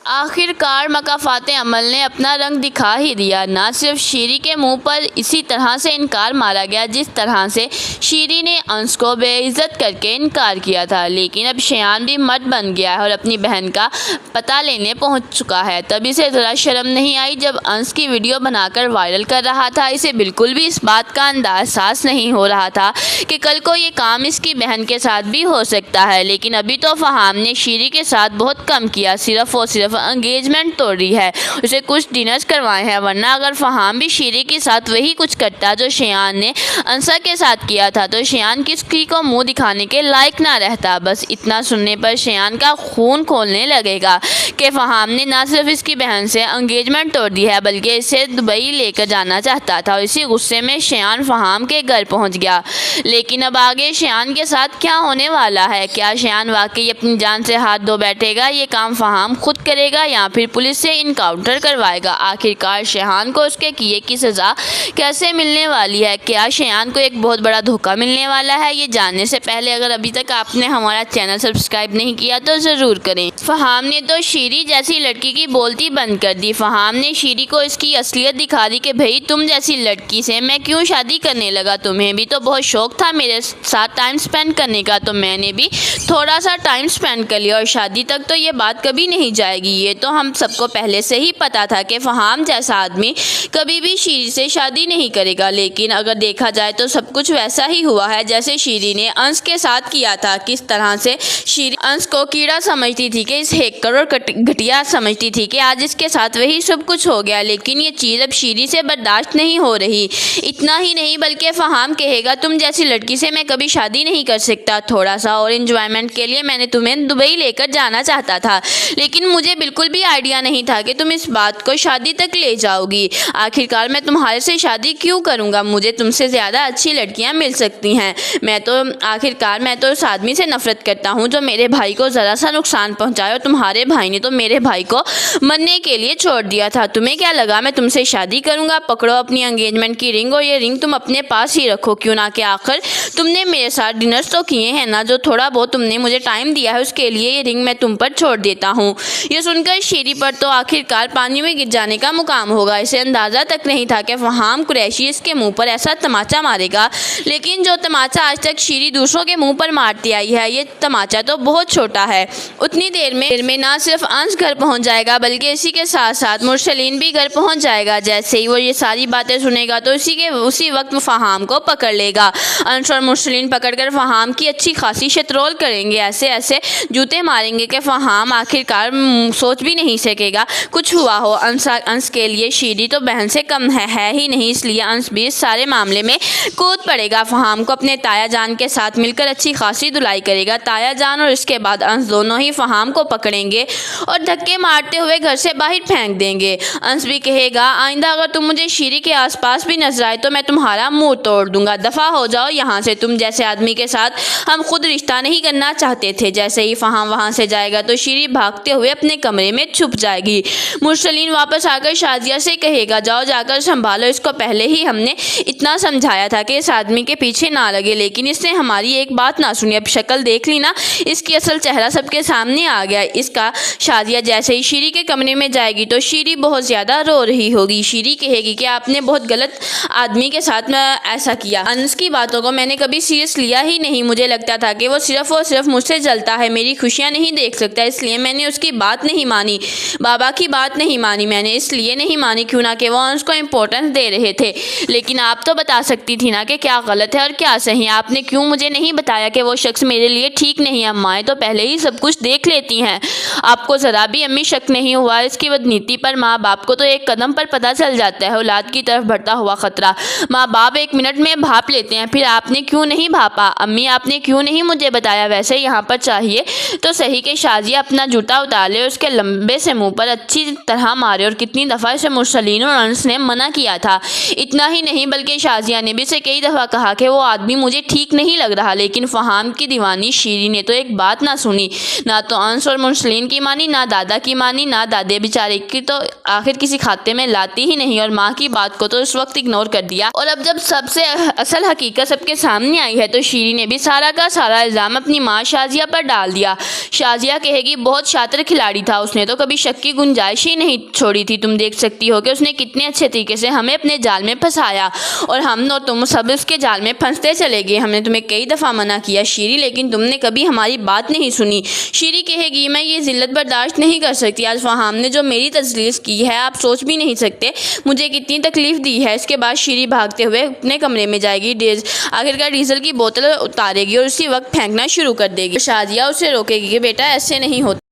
आखिरकार मकाफाते अमल ने अपना रंग दिखा ही दिया। ना सिर्फ शीरी के मुंह पर इसी तरह से इनकार मारा गया जिस तरह से शीरी ने अंश को बेइज्जत करके इनकार किया था, लेकिन अब शेयान भी मर्द बन गया है और अपनी बहन का पता लेने पहुंच चुका है। तभी से ज़रा शर्म नहीं आई जब अंश की वीडियो बनाकर वायरल कर रहा था। इसे बिल्कुल भी इस बात का एहसास नहीं हो रहा था कि कल को ये काम इसकी बहन के साथ भी हो सकता है। लेकिन अभी तो फहाम ने शीरी के साथ बहुत कम किया, सिर्फ और सिर्फ एंगेजमेंट तोड़ी है, उसे कुछ डिनर्स करवाए हैं। वरना अगर फहाम भी शीरी के साथ वही कुछ करता जो शेयान ने अंसा के साथ किया था तो शेयान किसी को मुंह दिखाने के लायक ना रहता। बस इतना सुनने पर शेयान का खून खोलने लगेगा कि फहाम ने ना सिर्फ इसकी बहन से एंगेजमेंट तोड़ दी है बल्कि इसे दुबई लेकर जाना चाहता था। और इसी गुस्से में शेयान फहाम के घर पहुंच गया। लेकिन अब आगे शेयान के साथ क्या होने वाला है? क्या शेयान वाकई अपनी जान से हाथ धो बैठेगा? ये काम फहाम खुद करेगा या फिर पुलिस से इनकाउंटर करवाएगा? आखिरकार शेयान को उसके किए की सज़ा कैसे मिलने वाली है? क्या शेयान को एक बहुत बड़ा धोखा मिलने वाला है? ये जानने से पहले अगर अभी तक आपने हमारा चैनल सब्सक्राइब नहीं किया तो ज़रूर करें। फहाम ने तो शीरी जैसी लड़की की बोलती बंद कर दी। फहाम ने शीरी को इसकी असलियत दिखा दी कि भाई तुम जैसी लड़की से मैं क्यों शादी करने लगा। तुम्हें भी तो बहुत शौक था मेरे साथ टाइम स्पेंड करने का, तो मैंने भी थोड़ा सा टाइम स्पेंड कर लिया और शादी तक तो ये बात कभी नहीं जाएगी। ये तो हम सबको पहले से ही पता था कि फहाम जैसा आदमी कभी भी शीरी से शादी नहीं करेगा। लेकिन अगर देखा जाए तो सब कुछ वैसा ही हुआ है जैसे शीरी ने अंश के साथ किया था। किस तरह से शीरी अंश को कीड़ा समझती थी कि इस हैकर और घटिया समझती थी कि आज इसके साथ वही सब कुछ हो गया। लेकिन ये चीज़ अब शीरी से बर्दाश्त नहीं हो रही। इतना ही नहीं बल्कि फहाम कहेगा तुम जैसी लड़की से मैं कभी शादी नहीं कर सकता। थोड़ा सा और एंजॉयमेंट के लिए मैंने तुम्हें दुबई लेकर जाना चाहता था, लेकिन मुझे बिल्कुल भी आइडिया नहीं था कि तुम इस बात को शादी तक ले जाओगी। आखिरकार मैं तुम्हारे से शादी क्यों करूँगा? मुझे तुमसे ज़्यादा अच्छी लड़कियाँ मिल सकती हैं। मैं तो उस आदमी से नफरत करता हूँ जो मेरे भाई को ज़रा सा नुकसान पहुँचाए, और तुम्हारे भाई ने तो मेरे भाई को मरने के लिए छोड़ दिया था। तुम्हें क्या लगा मैं तुमसे शादी करूँगा? पकड़ो अपनी एंगेजमेंट की रिंग, और ये रिंग तुम अपने पास ही रखो। क्यों ना कि आखिर तुमने मेरे साथ डिनर्स तो किए हैं ना। जो थोड़ा बहुत तुमने मुझे टाइम दिया है उसके लिए ये रिंग मैं तुम पर छोड़ देता हूँ। ये सुनकर शीरी पर तो आखिरकार पानी में गिर जाने का मुकाम होगा। इसे अंदाज़ा तक नहीं था कि फहाम कुरैशी इसके मुँह पर ऐसा तमाचा मारेगा। लेकिन जो तमाचा आज तक शीरी दूसरों के मुँह पर मारती आई है, ये तमाचा तो बहुत छोटा है। उतनी देर में ना सिर्फ अंश घर पहुँच जाएगा बल्कि इसी के साथ साथ मुरसलीन भी घर पहुँच जाएगा। जैसे ही वो ये सारी बातें सुनेगा तो उसी वक्त फहाम को पकड़ लेगा। अंश और मुरसलीन पकड़कर फहाम की अच्छी खासी शतरोल करेंगे, ऐसे जूते मारेंगे कि फहाम आखिरकार सोच भी नहीं सकेगा कुछ हुआ हो। अंश के लिए शीरी तो बहन से कम है ही नहीं, इसलिए अंश भी इस सारे मामले में कूद पड़ेगा। फहाम को अपने ताया जान के साथ मिलकर अच्छी खासी धुलाई करेगा। ताया जान और इसके बाद अंश दोनों ही फहाम को पकड़ेंगे और धक्के मारते हुए घर से बाहर फेंक देंगे। अंश भी कहेगा आइंदा अगर तुम मुझे शीरी के आसपास भी नजर आए तो मैं तुम्हारा मुंह तोड़ दूंगा। दफा हो जाओ यहाँ से, तुम जैसे आदमी के साथ हम खुद रिश्ता नहीं करना चाहते थे। जैसे ही फहाम वहाँ से जाएगा तो शीरी भागते हुए अपने कमरे में छुप जाएगी। मुरसलीन वापस आकर शाजिया से कहेगा जाओ जाकर संभालो इसको। पहले ही हमने इतना समझाया था कि इस आदमी के पीछे ना लगे, लेकिन इसने हमारी एक बात ना सुनी। अब शक्ल देख ली ना, इसकी असल चेहरा सबके सामने आ गया इसका। शाजिया जैसे ही शीरी के कमरे में जाएगी तो शीरी बहुत ज़्यादा रो रही होगी। शीरी कहेगी कि आपने बहुत गलत आदमी के साथ ऐसा किया। अंश की बातों को मैंने कभी सीरियस लिया ही नहीं। मुझे लगता था कि वो सिर्फ और सिर्फ मुझसे जलता है, मेरी खुशियाँ नहीं देख सकता, इसलिए मैंने उसकी बात नहीं मानी। बाबा की बात नहीं मानी मैंने, इसलिए नहीं मानी क्यों ना कि वो अंश को इम्पोर्टेंस दे रहे थे। लेकिन आप तो बता सकती थी ना कि क्या गलत है और क्या सही। आपने क्यों मुझे नहीं बताया कि वो शख्स मेरे लिए ठीक नहीं है? अम्माएँ तो पहले ही सब कुछ देख लेती हैं। आपको ज़रा भी अम्मी शक नहीं हुआ इसकी बदनीति पर? माँ बाप को तो एक कदम पर पता चल जाता है औलाद की तरफ बढ़ता हुआ खतरा। माँ बाप एक मिनट में भाप लेते हैं, फिर आपने क्यों नहीं भापा? अम्मी आपने क्यों नहीं मुझे बताया? वैसे यहाँ पर चाहिए तो सही कि शाजिया अपना जूता उतार ले, उसके लंबे से मुंह पर अच्छी तरह मारे। और कितनी दफ़ा इसे मुरसलीन और अंश ने मना किया था। इतना ही नहीं बल्कि शाजिया ने भी इसे कई दफ़ा कहा कि वो आदमी मुझे ठीक नहीं लग रहा। लेकिन फहाम की दीवानी शीरी ने तो एक बात ना सुनी, ना तो अंश और मुरसलीन की मानी, ना दादा की मानी, ना दादे बेचारे की तो आखिर किसी खाते में लाती ही नहीं। और माँ की बात को तो उस वक्त इग्नोर कर दिया। और अब जब सबसे असल हकीकत सबके सामने आई है तो शीरी ने भी सारा का सारा इल्ज़ाम अपनी माँ शाजिया पर डाल दिया। शाजिया कहेगी बहुत शातिर खिलाड़ी था था, उसने तो कभी शक की गुंजाइश ही नहीं छोड़ी थी। तुम देख सकती हो कि उसने कितने अच्छे तरीके से हमें अपने जाल में फंसाया और हम और तुम सब उसके जाल में फंसते चले गए। हमने तुम्हें कई दफ़ा मना किया शीरी, लेकिन तुमने कभी हमारी बात नहीं सुनी। शीरी कहेगी मैं ये जिल्लत बर्दाश्त नहीं कर सकती। आज फहाम ने जो मेरी तजलीस की है आप सोच भी नहीं सकते मुझे कितनी तकलीफ़ दी है। इसके बाद शीरी भागते हुए अपने कमरे में जाएगी, आखिरकार डीजल की बोतल उतारेगी और उसी वक्त फेंकना शुरू कर देगी। शादिया उसे रोकेगी कि बेटा ऐसे नहीं होता।